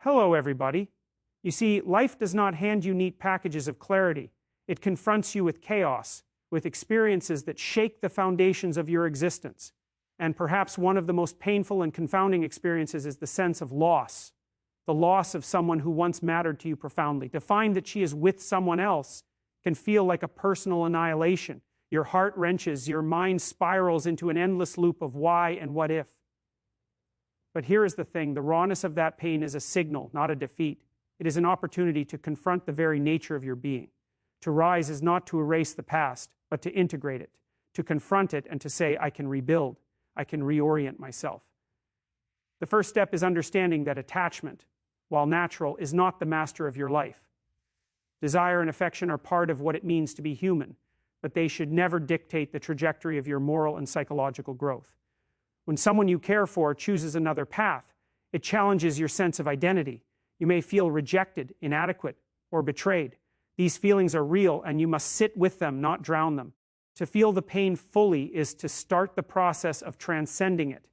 Hello, everybody. You see, life does not hand you neat packages of clarity. It confronts you with chaos, with experiences that shake the foundations of your existence. And perhaps one of the most painful and confounding experiences is the sense of loss. The loss of someone who once mattered to you profoundly. To find that she is with someone else can feel like a personal annihilation. Your heart wrenches, your mind spirals into an endless loop of why and what if. But here is the thing, the rawness of that pain is a signal, not a defeat. It is an opportunity to confront the very nature of your being. To rise is not to erase the past, but to integrate it, to confront it and to say, I can rebuild, I can reorient myself. The first step is understanding that attachment, while natural, is not the master of your life. Desire and affection are part of what it means to be human, but they should never dictate the trajectory of your moral and psychological growth. When someone you care for chooses another path, it challenges your sense of identity. You may feel rejected, inadequate, or betrayed. These feelings are real, and you must sit with them, not drown them. To feel the pain fully is to start the process of transcending it.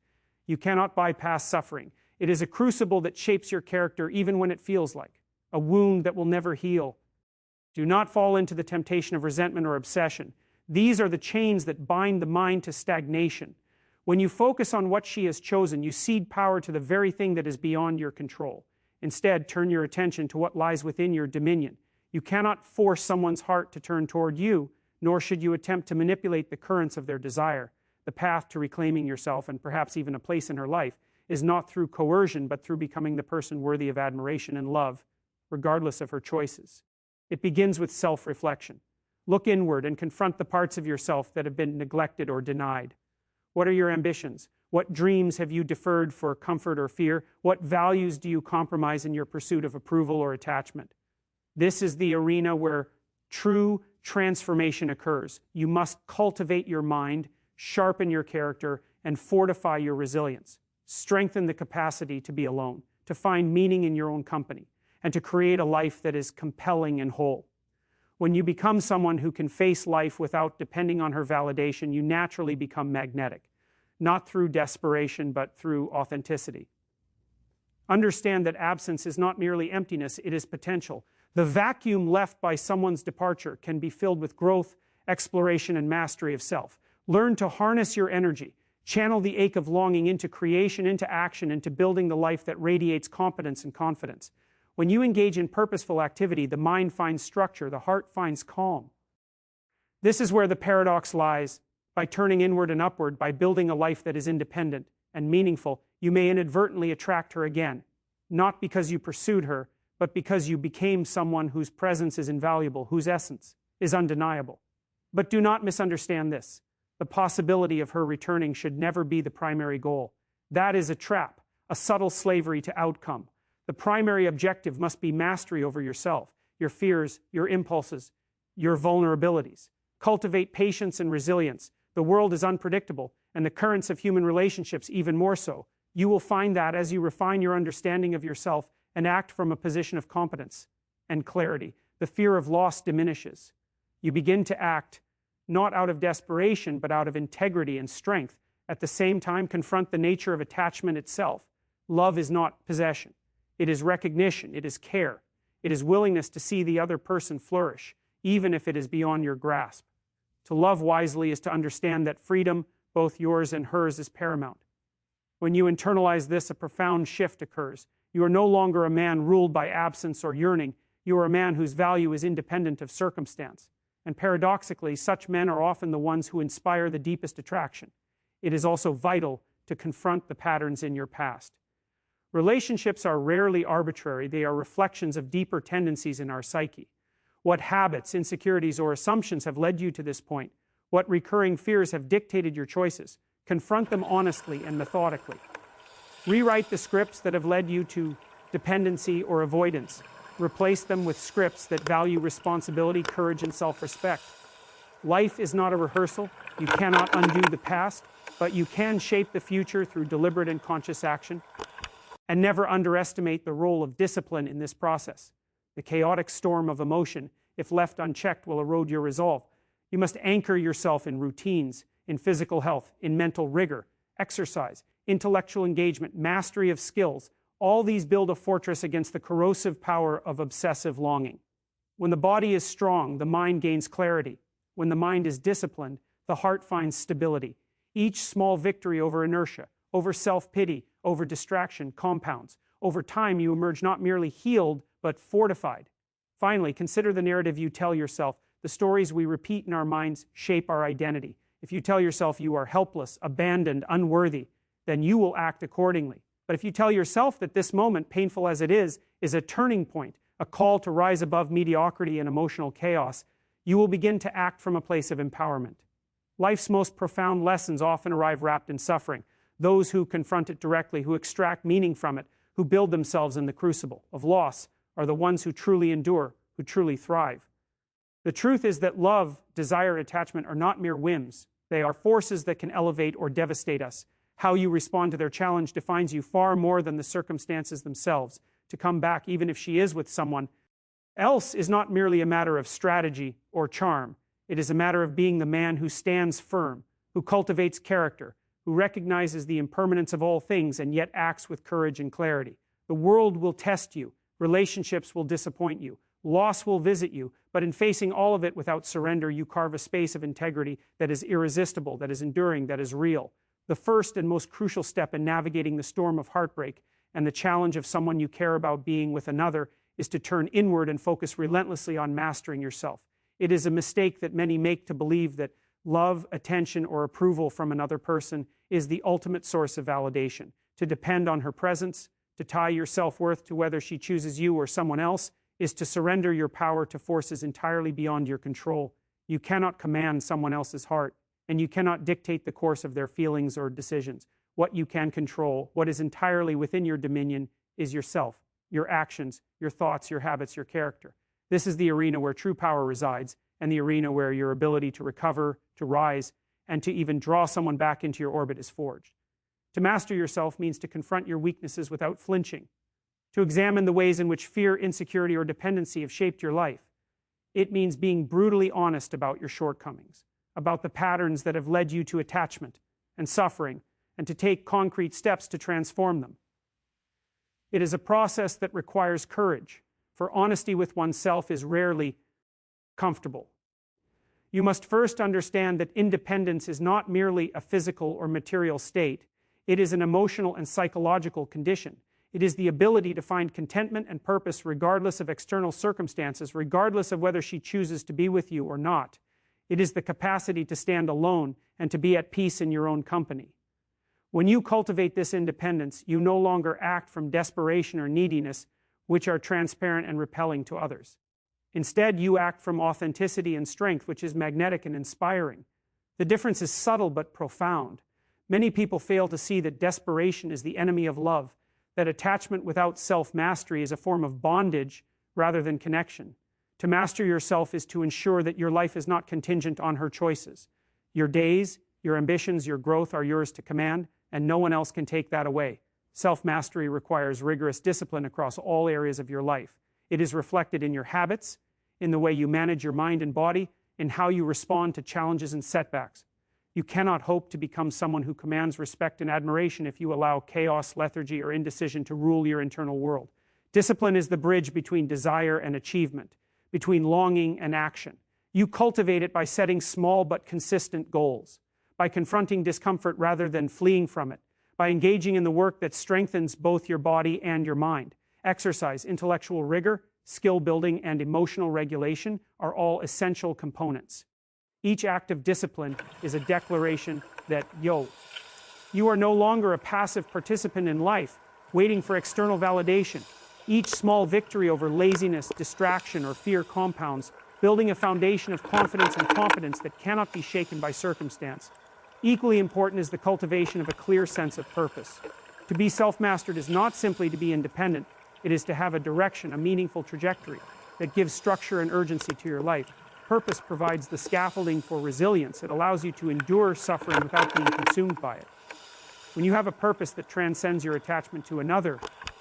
You cannot bypass suffering. It is a crucible that shapes your character even when it feels like a wound that will never heal. Do not fall into the temptation of resentment or obsession. These are the chains that bind the mind to stagnation. When you focus on what she has chosen, you cede power to the very thing that is beyond your control. Instead, turn your attention to what lies within your dominion. You cannot force someone's heart to turn toward you, nor should you attempt to manipulate the currents of their desire. The path to reclaiming yourself, and perhaps even a place in her life, is not through coercion, but through becoming the person worthy of admiration and love, regardless of her choices. It begins with self-reflection. Look inward and confront the parts of yourself that have been neglected or denied. What are your ambitions? What dreams have you deferred for comfort or fear? What values do you compromise in your pursuit of approval or attachment? This is the arena where true transformation occurs. You must cultivate your mind, sharpen your character, and fortify your resilience. Strengthen the capacity to be alone, to find meaning in your own company, and to create a life that is compelling and whole. When you become someone who can face life without depending on her validation, you naturally become magnetic, not through desperation, but through authenticity. Understand that absence is not merely emptiness, it is potential. The vacuum left by someone's departure can be filled with growth, exploration, and mastery of self. Learn to harness your energy, channel the ache of longing into creation, into action, into building the life that radiates competence and confidence. When you engage in purposeful activity, the mind finds structure, the heart finds calm. This is where the paradox lies. By turning inward and upward, by building a life that is independent and meaningful, you may inadvertently attract her again, not because you pursued her, but because you became someone whose presence is invaluable, whose essence is undeniable. But do not misunderstand this. The possibility of her returning should never be the primary goal. That is a trap, a subtle slavery to outcome. The primary objective must be mastery over yourself, your fears, your impulses, your vulnerabilities. Cultivate patience and resilience. The world is unpredictable, and the currents of human relationships even more so. You will find that as you refine your understanding of yourself and act from a position of competence and clarity, the fear of loss diminishes. You begin to act not out of desperation, but out of integrity and strength. At the same time, confront the nature of attachment itself. Love is not possession. It is recognition, it is care, it is willingness to see the other person flourish, even if it is beyond your grasp. To love wisely is to understand that freedom, both yours and hers, is paramount. When you internalize this, a profound shift occurs. You are no longer a man ruled by absence or yearning. You are a man whose value is independent of circumstance. And paradoxically, such men are often the ones who inspire the deepest attraction. It is also vital to confront the patterns in your past. Relationships are rarely arbitrary. They are reflections of deeper tendencies in our psyche. What habits, insecurities, or assumptions have led you to this point? What recurring fears have dictated your choices? Confront them honestly and methodically. Rewrite the scripts that have led you to dependency or avoidance. Replace them with scripts that value responsibility, courage, and self-respect. Life is not a rehearsal. You cannot undo the past, but you can shape the future through deliberate and conscious action. And never underestimate the role of discipline in this process. The chaotic storm of emotion, if left unchecked, will erode your resolve. You must anchor yourself in routines, in physical health, in mental rigor, exercise, intellectual engagement, mastery of skills. All these build a fortress against the corrosive power of obsessive longing. When the body is strong, the mind gains clarity. When the mind is disciplined, the heart finds stability. Each small victory over inertia, over self-pity, over distraction compounds. Over time, you emerge not merely healed, but fortified. Finally, consider the narrative you tell yourself. The stories we repeat in our minds shape our identity. If you tell yourself you are helpless, abandoned, unworthy, then you will act accordingly. But if you tell yourself that this moment, painful as it is a turning point, a call to rise above mediocrity and emotional chaos, you will begin to act from a place of empowerment. Life's most profound lessons often arrive wrapped in suffering. Those who confront it directly, who extract meaning from it, who build themselves in the crucible of loss, are the ones who truly endure, who truly thrive. The truth is that love, desire, attachment are not mere whims. They are forces that can elevate or devastate us. How you respond to their challenge defines you far more than the circumstances themselves. To come back, even if she is with someone else, is not merely a matter of strategy or charm. It is a matter of being the man who stands firm, who cultivates character, who recognizes the impermanence of all things and yet acts with courage and clarity. The world will test you. Relationships will disappoint you. Loss will visit you. But in facing all of it without surrender, you carve a space of integrity that is irresistible, that is enduring, that is real. The first and most crucial step in navigating the storm of heartbreak and the challenge of someone you care about being with another is to turn inward and focus relentlessly on mastering yourself. It is a mistake that many make to believe that love, attention, or approval from another person is the ultimate source of validation. To depend on her presence, to tie your self-worth to whether she chooses you or someone else, is to surrender your power to forces entirely beyond your control. You cannot command someone else's heart, and you cannot dictate the course of their feelings or decisions. What you can control, what is entirely within your dominion, is yourself, your actions, your thoughts, your habits, your character. This is the arena where true power resides, and the arena where your ability to recover, to rise, and to even draw someone back into your orbit is forged. To master yourself means to confront your weaknesses without flinching, to examine the ways in which fear, insecurity, or dependency have shaped your life. It means being brutally honest about your shortcomings, about the patterns that have led you to attachment and suffering, and to take concrete steps to transform them. It is a process that requires courage, for honesty with oneself is rarely comfortable. You must first understand that independence is not merely a physical or material state. It is an emotional and psychological condition. It is the ability to find contentment and purpose regardless of external circumstances, regardless of whether she chooses to be with you or not. It is the capacity to stand alone and to be at peace in your own company. When you cultivate this independence, you no longer act from desperation or neediness, which are transparent and repelling to others. Instead, you act from authenticity and strength, which is magnetic and inspiring. The difference is subtle but profound. Many people fail to see that desperation is the enemy of love, that attachment without self-mastery is a form of bondage rather than connection. To master yourself is to ensure that your life is not contingent on her choices. Your days, your ambitions, your growth are yours to command, and no one else can take that away. Self-mastery requires rigorous discipline across all areas of your life. It is reflected in your habits, in the way you manage your mind and body, in how you respond to challenges and setbacks. You cannot hope to become someone who commands respect and admiration if you allow chaos, lethargy, or indecision to rule your internal world. Discipline is the bridge between desire and achievement, between longing and action. You cultivate it by setting small but consistent goals, by confronting discomfort rather than fleeing from it, by engaging in the work that strengthens both your body and your mind. Exercise, intellectual rigor, skill building, and emotional regulation are all essential components. Each act of discipline is a declaration that, you are no longer a passive participant in life, waiting for external validation. Each small victory over laziness, distraction, or fear compounds, building a foundation of confidence and competence that cannot be shaken by circumstance. Equally important is the cultivation of a clear sense of purpose. To be self-mastered is not simply to be independent. It is to have a direction, a meaningful trajectory that gives structure and urgency to your life. Purpose provides the scaffolding for resilience. It allows you to endure suffering without being consumed by it. When you have a purpose that transcends your attachment to another,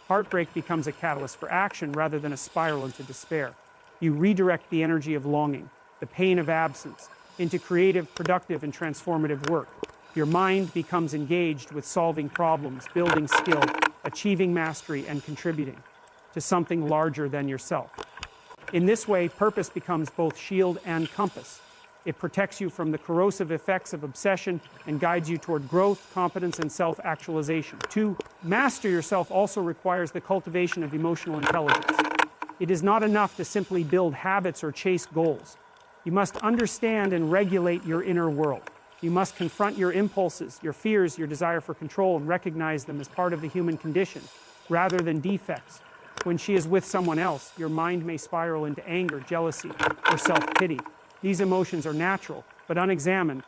heartbreak becomes a catalyst for action rather than a spiral into despair. You redirect the energy of longing, the pain of absence, into creative, productive, and transformative work. Your mind becomes engaged with solving problems, building skill, achieving mastery and contributing to something larger than yourself. In this way, purpose becomes both shield and compass. It protects you from the corrosive effects of obsession and guides you toward growth, competence, and self-actualization. To master yourself also requires the cultivation of emotional intelligence. It is not enough to simply build habits or chase goals. You must understand and regulate your inner world. You must confront your impulses, your fears, your desire for control, and recognize them as part of the human condition, rather than defects. When she is with someone else, your mind may spiral into anger, jealousy, or self-pity. These emotions are natural, but unexamined,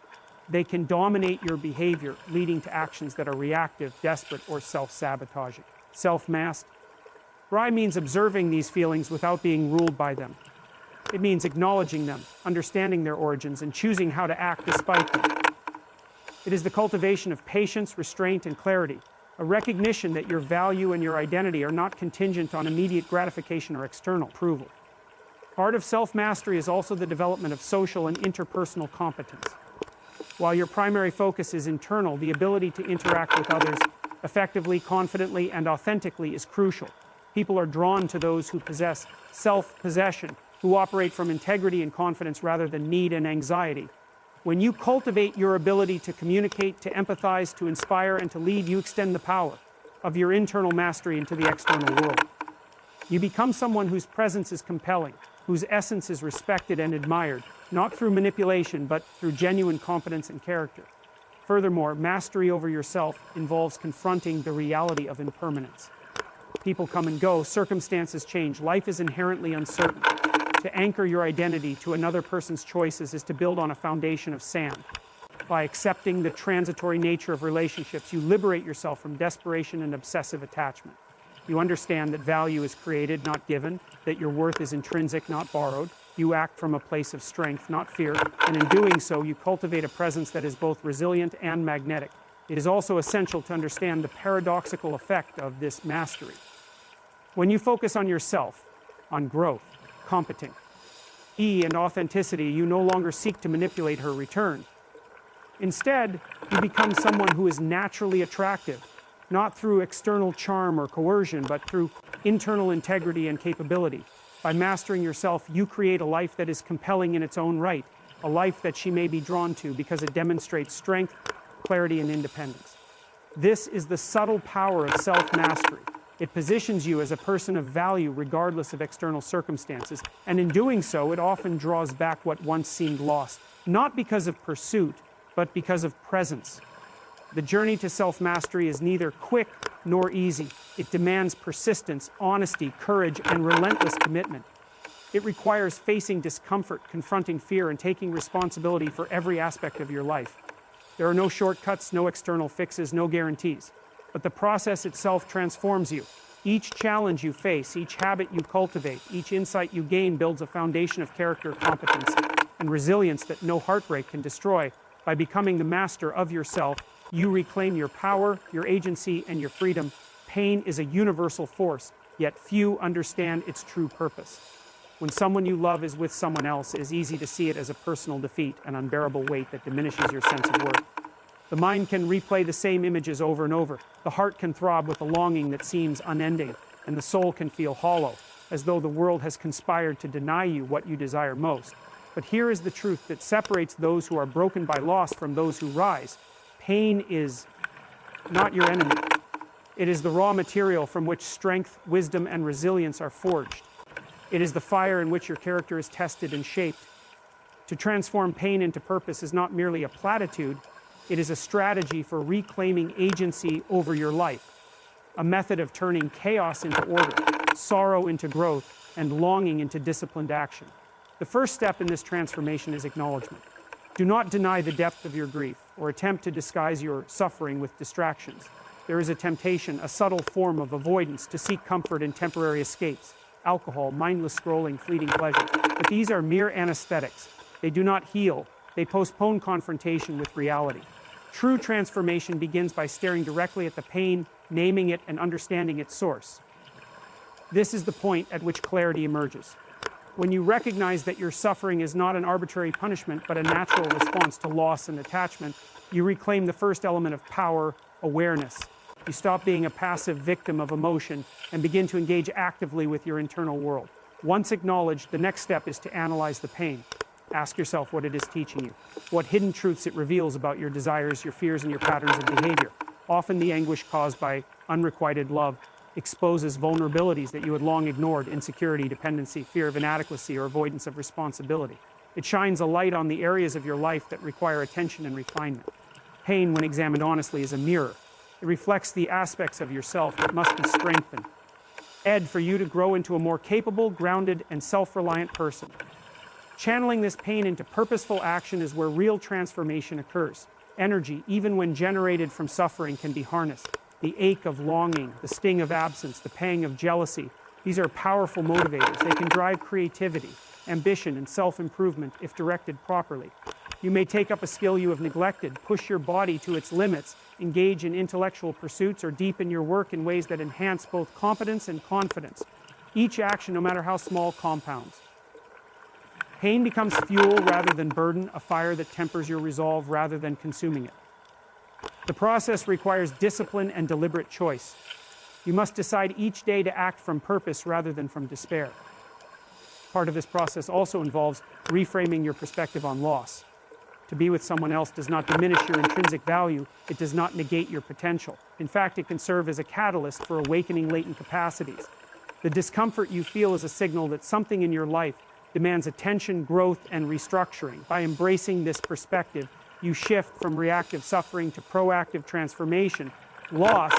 they can dominate your behavior, leading to actions that are reactive, desperate, or self-sabotaging. Self-mastery means observing these feelings without being ruled by them. It means acknowledging them, understanding their origins, and choosing how to act despite them. It is the cultivation of patience, restraint, and clarity, a recognition that your value and your identity are not contingent on immediate gratification or external approval. Part of self-mastery is also the development of social and interpersonal competence. While your primary focus is internal, the ability to interact with others effectively, confidently, and authentically is crucial. People are drawn to those who possess self-possession, who operate from integrity and confidence rather than need and anxiety. When you cultivate your ability to communicate, to empathize, to inspire, and to lead, you extend the power of your internal mastery into the external world. You become someone whose presence is compelling, whose essence is respected and admired, not through manipulation, but through genuine competence and character. Furthermore, mastery over yourself involves confronting the reality of impermanence. People come and go, circumstances change, life is inherently uncertain. To anchor your identity to another person's choices is to build on a foundation of sand. By accepting the transitory nature of relationships, you liberate yourself from desperation and obsessive attachment. You understand that value is created, not given, that your worth is intrinsic, not borrowed. You act from a place of strength, not fear, and in doing so, you cultivate a presence that is both resilient and magnetic. It is also essential to understand the paradoxical effect of this mastery. When you focus on yourself, on growth, competent, and authenticity, you no longer seek to manipulate her return. Instead, you become someone who is naturally attractive, not through external charm or coercion, but through internal integrity and capability. By mastering yourself, you create a life that is compelling in its own right, a life that she may be drawn to because it demonstrates strength, clarity, and independence. This is the subtle power of self-mastery. It positions you as a person of value regardless of external circumstances, and in doing so, it often draws back what once seemed lost, not because of pursuit, but because of presence. The journey to self-mastery is neither quick nor easy. It demands persistence, honesty, courage, and relentless commitment. It requires facing discomfort, confronting fear, and taking responsibility for every aspect of your life. There are no shortcuts, no external fixes, no guarantees. But the process itself transforms you. Each challenge you face, each habit you cultivate, each insight you gain builds a foundation of character, competence, and resilience that no heartbreak can destroy. By becoming the master of yourself, you reclaim your power, your agency, and your freedom. Pain is a universal force, yet few understand its true purpose. When someone you love is with someone else, it is easy to see it as a personal defeat, an unbearable weight that diminishes your sense of worth. The mind can replay the same images over and over. The heart can throb with a longing that seems unending, and the soul can feel hollow, as though the world has conspired to deny you what you desire most. But here is the truth that separates those who are broken by loss from those who rise. Pain is not your enemy. It is the raw material from which strength, wisdom, and resilience are forged. It is the fire in which your character is tested and shaped. To transform pain into purpose is not merely a platitude, it is a strategy for reclaiming agency over your life, a method of turning chaos into order, sorrow into growth, and longing into disciplined action. The first step in this transformation is acknowledgement. Do not deny the depth of your grief or attempt to disguise your suffering with distractions. There is a temptation, a subtle form of avoidance, to seek comfort in temporary escapes, alcohol, mindless scrolling, fleeting pleasure. But these are mere anesthetics. They do not heal. They postpone confrontation with reality. True transformation begins by staring directly at the pain, naming it, and understanding its source. This is the point at which clarity emerges. When you recognize that your suffering is not an arbitrary punishment, but a natural response to loss and attachment, you reclaim the first element of power, awareness. You stop being a passive victim of emotion and begin to engage actively with your internal world. Once acknowledged, the next step is to analyze the pain. Ask yourself what it is teaching you, what hidden truths it reveals about your desires, your fears, and your patterns of behavior. Often the anguish caused by unrequited love exposes vulnerabilities that you had long ignored: insecurity, dependency, fear of inadequacy, or avoidance of responsibility. It shines a light on the areas of your life that require attention and refinement. Pain, when examined honestly, is a mirror. It reflects the aspects of yourself that must be strengthened, for you to grow into a more capable, grounded, and self-reliant person. Channeling this pain into purposeful action is where real transformation occurs. Energy, even when generated from suffering, can be harnessed. The ache of longing, the sting of absence, the pang of jealousy, these are powerful motivators. They can drive creativity, ambition, and self-improvement if directed properly. You may take up a skill you have neglected, push your body to its limits, engage in intellectual pursuits, or deepen your work in ways that enhance both competence and confidence. Each action, no matter how small, compounds. Pain becomes fuel rather than burden, a fire that tempers your resolve rather than consuming it. The process requires discipline and deliberate choice. You must decide each day to act from purpose rather than from despair. Part of this process also involves reframing your perspective on loss. To be with someone else does not diminish your intrinsic value. It does not negate your potential. In fact, it can serve as a catalyst for awakening latent capacities. The discomfort you feel is a signal that something in your life demands attention, growth, and restructuring. By embracing this perspective, you shift from reactive suffering to proactive transformation. Loss,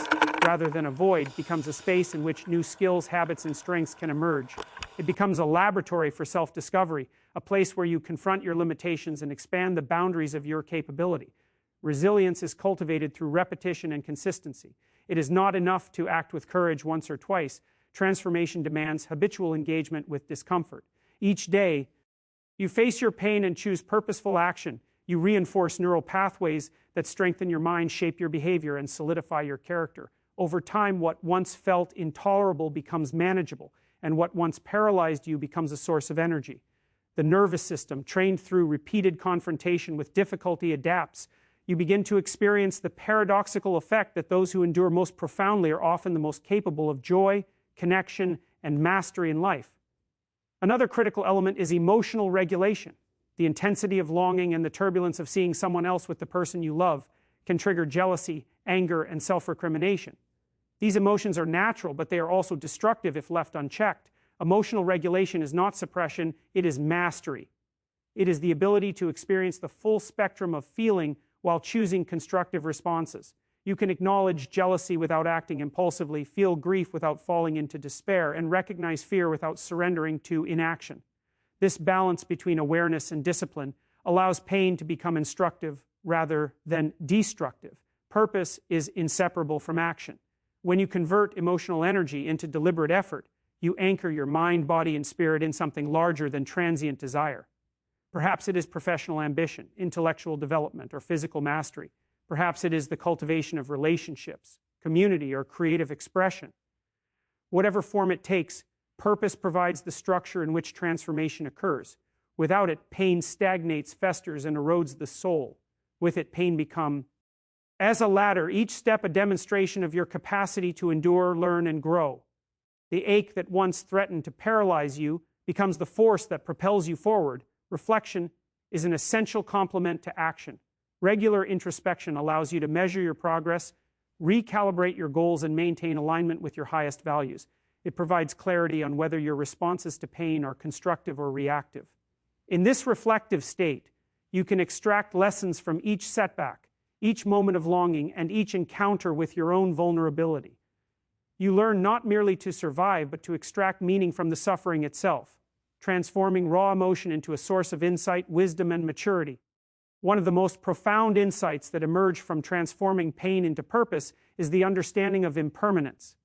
rather than a void, becomes a space in which new skills, habits, and strengths can emerge. It becomes a laboratory for self-discovery, a place where you confront your limitations and expand the boundaries of your capability. Resilience is cultivated through repetition and consistency. It is not enough to act with courage once or twice. Transformation demands habitual engagement with discomfort. Each day, you face your pain and choose purposeful action. You reinforce neural pathways that strengthen your mind, shape your behavior, and solidify your character. Over time, what once felt intolerable becomes manageable, and what once paralyzed you becomes a source of energy. The nervous system, trained through repeated confrontation with difficulty, adapts. You begin to experience the paradoxical effect that those who endure most profoundly are often the most capable of joy, connection, and mastery in life. Another critical element is emotional regulation. The intensity of longing and the turbulence of seeing someone else with the person you love can trigger jealousy, anger, and self-recrimination. These emotions are natural, but they are also destructive if left unchecked. Emotional regulation is not suppression, it is mastery. It is the ability to experience the full spectrum of feeling while choosing constructive responses. You can acknowledge jealousy without acting impulsively, feel grief without falling into despair, and recognize fear without surrendering to inaction. This balance between awareness and discipline allows pain to become instructive rather than destructive. Purpose is inseparable from action. When you convert emotional energy into deliberate effort, you anchor your mind, body, and spirit in something larger than transient desire. Perhaps it is professional ambition, intellectual development, or physical mastery. Perhaps it is the cultivation of relationships, community, or creative expression. Whatever form it takes, purpose provides the structure in which transformation occurs. Without it, pain stagnates, festers, and erodes the soul. With it, pain becomes, as a ladder, each step a demonstration of your capacity to endure, learn, and grow. The ache that once threatened to paralyze you becomes the force that propels you forward. Reflection is an essential complement to action. Regular introspection allows you to measure your progress, recalibrate your goals, and maintain alignment with your highest values. It provides clarity on whether your responses to pain are constructive or reactive. In this reflective state, you can extract lessons from each setback, each moment of longing, and each encounter with your own vulnerability. You learn not merely to survive, but to extract meaning from the suffering itself, transforming raw emotion into a source of insight, wisdom, and maturity. One of the most profound insights that emerge from transforming pain into purpose is the understanding of impermanence.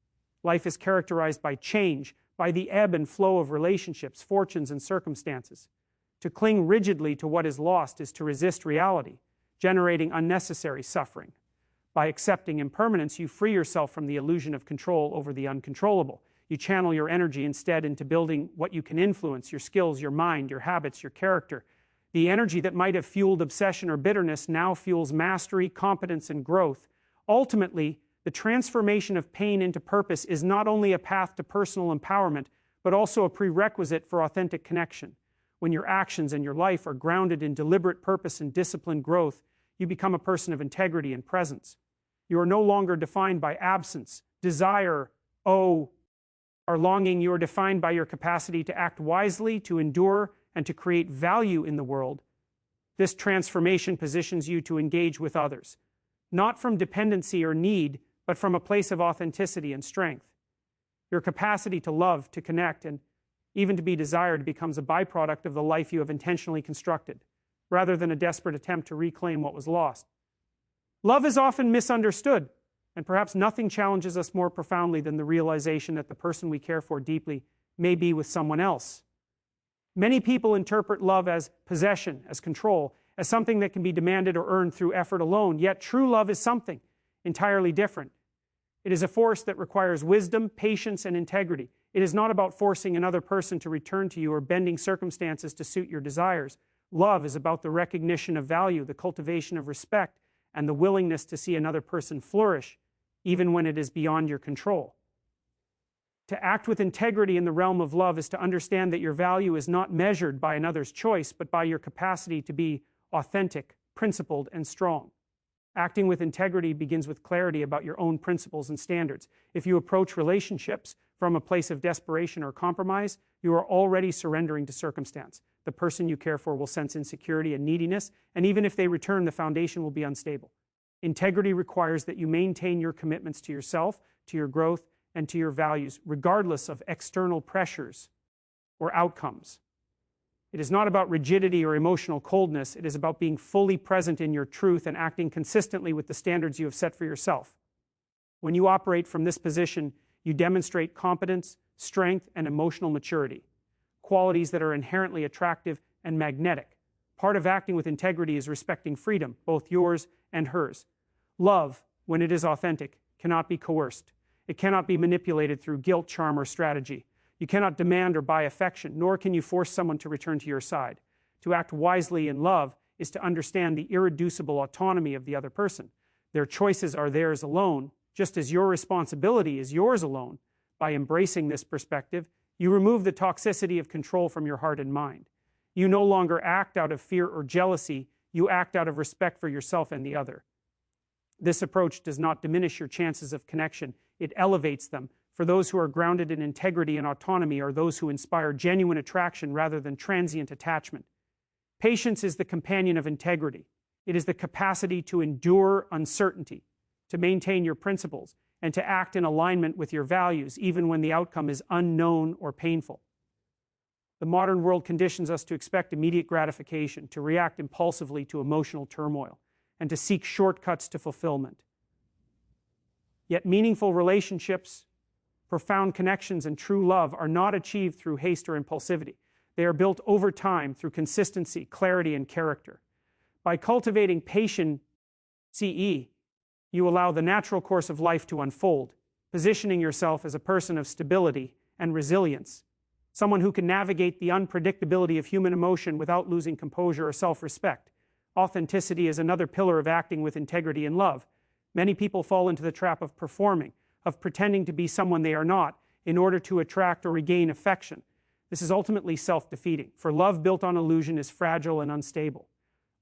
Life is characterized by change, by the ebb and flow of relationships, fortunes, and circumstances. To cling rigidly to what is lost is to resist reality, generating unnecessary suffering. By accepting impermanence, you free yourself from the illusion of control over the uncontrollable. You channel your energy instead into building what you can influence: your skills, your mind, your habits, your character. The energy that might have fueled obsession or bitterness now fuels mastery, competence, and growth. Ultimately, The transformation of pain into purpose is not only a path to personal empowerment, but also a prerequisite for authentic connection. When your actions and your life are grounded in deliberate purpose and disciplined growth, you become a person of integrity and presence. You are no longer defined by absence, desire, or longing. You are defined by your capacity to act wisely, to endure, and to create value in the world. This transformation positions you to engage with others, not from dependency or need, but from a place of authenticity and strength. Your capacity to love, to connect, and even to be desired becomes a byproduct of the life you have intentionally constructed, rather than a desperate attempt to reclaim what was lost. Love is often misunderstood, and perhaps nothing challenges us more profoundly than the realization that the person we care for deeply may be with someone else. Many people interpret love as possession, as control, as something that can be demanded or earned through effort alone, yet true love is something entirely different. It is a force that requires wisdom, patience, and integrity. It is not about forcing another person to return to you or bending circumstances to suit your desires. Love is about the recognition of value, the cultivation of respect, and the willingness to see another person flourish, even when it is beyond your control. To act with integrity in the realm of love is to understand that your value is not measured by another's choice, but by your capacity to be authentic, principled, and strong. Acting with integrity begins with clarity about your own principles and standards. If you approach relationships from a place of desperation or compromise, you are already surrendering to circumstance. The person you care for will sense insecurity and neediness, and even if they return, the foundation will be unstable. Integrity requires that you maintain your commitments to yourself, to your growth, and to your values, regardless of external pressures or outcomes. It is not about rigidity or emotional coldness. It is about being fully present in your truth and acting consistently with the standards you have set for yourself. When you operate from this position, you demonstrate competence, strength, and emotional maturity, qualities that are inherently attractive and magnetic. Part of acting with integrity is respecting freedom, both yours and hers. Love, when it is authentic, cannot be coerced. It cannot be manipulated through guilt, charm, or strategy. You cannot demand or buy affection, nor can you force someone to return to your side. To act wisely in love is to understand the irreducible autonomy of the other person. Their choices are theirs alone, just as your responsibility is yours alone. By embracing this perspective, you remove the toxicity of control from your heart and mind. You no longer act out of fear or jealousy, you act out of respect for yourself and the other. This approach does not diminish your chances of connection, it elevates them. For those who are grounded in integrity and autonomy are those who inspire genuine attraction rather than transient attachment. Patience is the companion of integrity. It is the capacity to endure uncertainty, to maintain your principles, and to act in alignment with your values, even when the outcome is unknown or painful. The modern world conditions us to expect immediate gratification, to react impulsively to emotional turmoil, and to seek shortcuts to fulfillment. Yet meaningful relationships, profound connections, and true love are not achieved through haste or impulsivity. They are built over time through consistency, clarity, and character. By cultivating patience, you allow the natural course of life to unfold, positioning yourself as a person of stability and resilience, someone who can navigate the unpredictability of human emotion without losing composure or self-respect. Authenticity is another pillar of acting with integrity and love. Many people fall into the trap of performing, of pretending to be someone they are not, in order to attract or regain affection. This is ultimately self-defeating, for love built on illusion is fragile and unstable.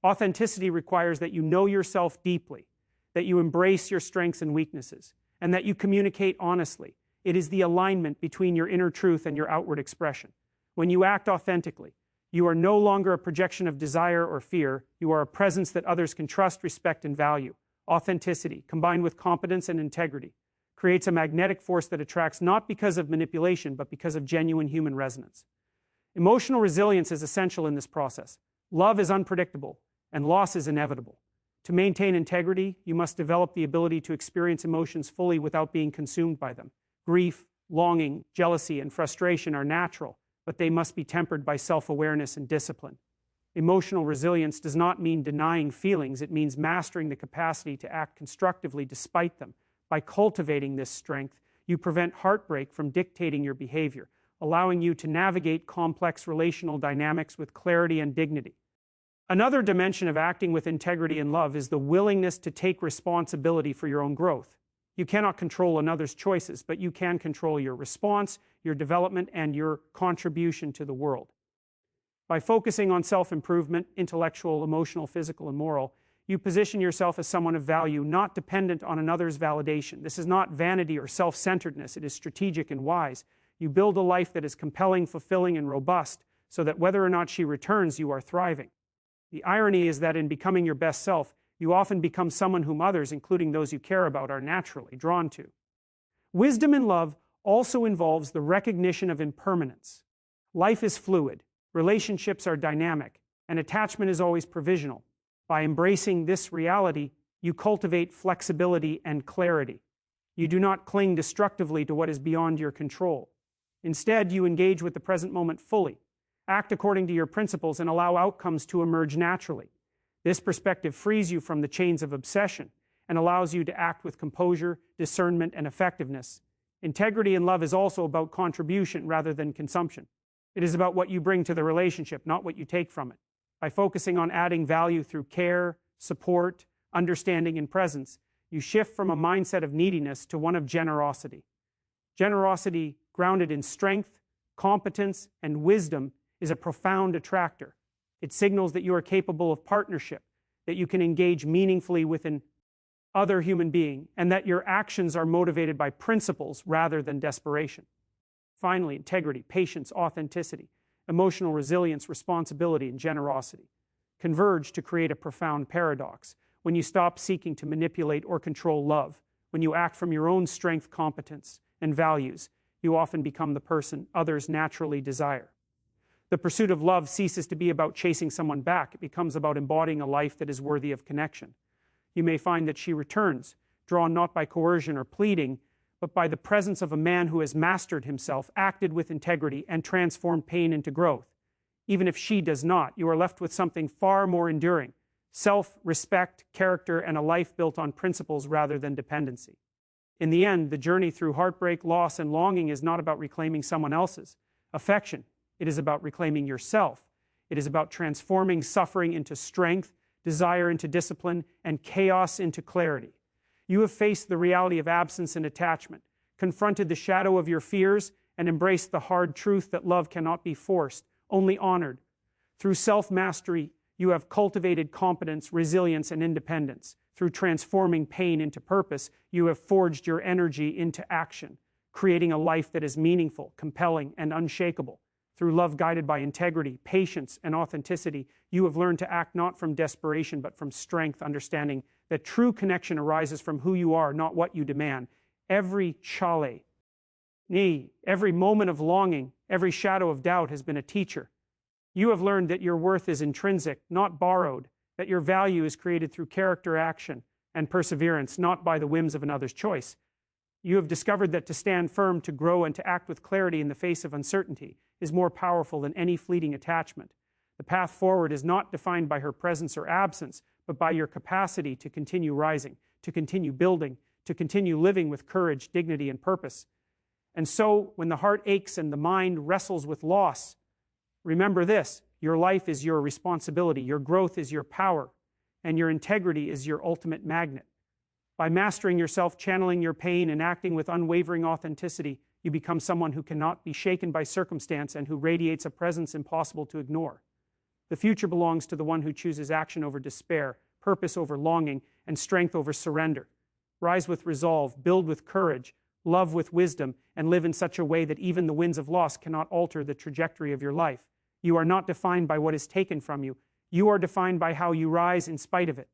Authenticity requires that you know yourself deeply, that you embrace your strengths and weaknesses, and that you communicate honestly. It is the alignment between your inner truth and your outward expression. When you act authentically, you are no longer a projection of desire or fear. You are a presence that others can trust, respect, and value. Authenticity, combined with competence and integrity, creates a magnetic force that attracts not because of manipulation, but because of genuine human resonance. Emotional resilience is essential in this process. Love is unpredictable, and loss is inevitable. To maintain integrity, you must develop the ability to experience emotions fully without being consumed by them. Grief, longing, jealousy, and frustration are natural, but they must be tempered by self-awareness and discipline. Emotional resilience does not mean denying feelings, it means mastering the capacity to act constructively despite them. By cultivating this strength, you prevent heartbreak from dictating your behavior, allowing you to navigate complex relational dynamics with clarity and dignity. Another dimension of acting with integrity and love is the willingness to take responsibility for your own growth. You cannot control another's choices, but you can control your response, your development, and your contribution to the world. By focusing on self-improvement, intellectual, emotional, physical, and moral, you position yourself as someone of value, not dependent on another's validation. This is not vanity or self-centeredness. It is strategic and wise. You build a life that is compelling, fulfilling, and robust, so that whether or not she returns, you are thriving. The irony is that in becoming your best self, you often become someone whom others, including those you care about, are naturally drawn to. Wisdom in love also involves the recognition of impermanence. Life is fluid, relationships are dynamic, and attachment is always provisional. By embracing this reality, you cultivate flexibility and clarity. You do not cling destructively to what is beyond your control. Instead, you engage with the present moment fully, act according to your principles, and allow outcomes to emerge naturally. This perspective frees you from the chains of obsession and allows you to act with composure, discernment, and effectiveness. Integrity in love is also about contribution rather than consumption. It is about what you bring to the relationship, not what you take from it. By focusing on adding value through care, support, understanding, and presence, you shift from a mindset of neediness to one of generosity. Generosity, grounded in strength, competence, and wisdom, is a profound attractor. It signals that you are capable of partnership, that you can engage meaningfully with an other human being, and that your actions are motivated by principles rather than desperation. Finally, integrity, patience, authenticity, emotional resilience, responsibility, and generosity converge to create a profound paradox. When you stop seeking to manipulate or control love, when you act from your own strength, competence, and values, you often become the person others naturally desire. The pursuit of love ceases to be about chasing someone back. It becomes about embodying a life that is worthy of connection. You may find that she returns, drawn not by coercion or pleading, but by the presence of a man who has mastered himself, acted with integrity, and transformed pain into growth. Even if she does not, you are left with something far more enduring: self-respect, character, and a life built on principles rather than dependency. In the end, the journey through heartbreak, loss, and longing is not about reclaiming someone else's affection. It is about reclaiming yourself. It is about transforming suffering into strength, desire into discipline, and chaos into clarity. You have faced the reality of absence and attachment, confronted the shadow of your fears, and embraced the hard truth that love cannot be forced, only honored. Through self-mastery, you have cultivated competence, resilience, and independence. Through transforming pain into purpose, you have forged your energy into action, creating a life that is meaningful, compelling, and unshakable. Through love guided by integrity, patience, and authenticity, you have learned to act not from desperation, but from strength, understanding that true connection arises from who you are, not what you demand. Every chale, every moment of longing, every shadow of doubt has been a teacher. You have learned that your worth is intrinsic, not borrowed, that your value is created through character, action, and perseverance, not by the whims of another's choice. You have discovered that to stand firm, to grow, and to act with clarity in the face of uncertainty is more powerful than any fleeting attachment. The path forward is not defined by her presence or absence, but by your capacity to continue rising, to continue building, to continue living with courage, dignity, and purpose. And so, when the heart aches and the mind wrestles with loss, remember this: your life is your responsibility, your growth is your power, and your integrity is your ultimate magnet. By mastering yourself, channeling your pain, and acting with unwavering authenticity, you become someone who cannot be shaken by circumstance and who radiates a presence impossible to ignore. The future belongs to the one who chooses action over despair, purpose over longing, and strength over surrender. Rise with resolve, build with courage, love with wisdom, and live in such a way that even the winds of loss cannot alter the trajectory of your life. You are not defined by what is taken from you. You are defined by how you rise in spite of it.